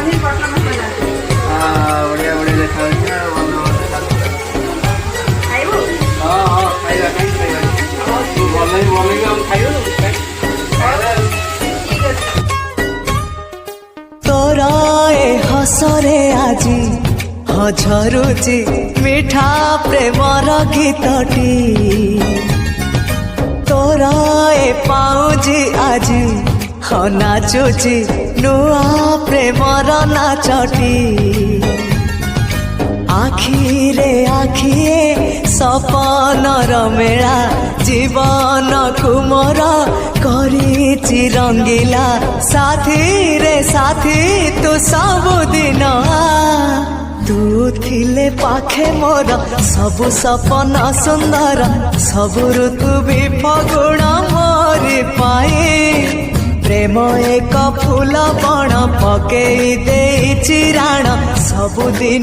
बढ़िया बढ़िया देखा तोरा ए हसरे आजी झरुची मिठा प्रेमर गीतटी तोरा ए पाउजी आजी नाचुची नुआ प्रेमर नाचटी आखिरे आखिए सपनर मेला जीवन कुमर करिछि रंगीला साथी रे साथी तू सबुदिन तू थिले पाखे मोर सबु सपन सुंदर सबु ऋतु भी फगुण मोरी पाए प्रेम एक फूल बण पकेई देइछि राण सबुदिन।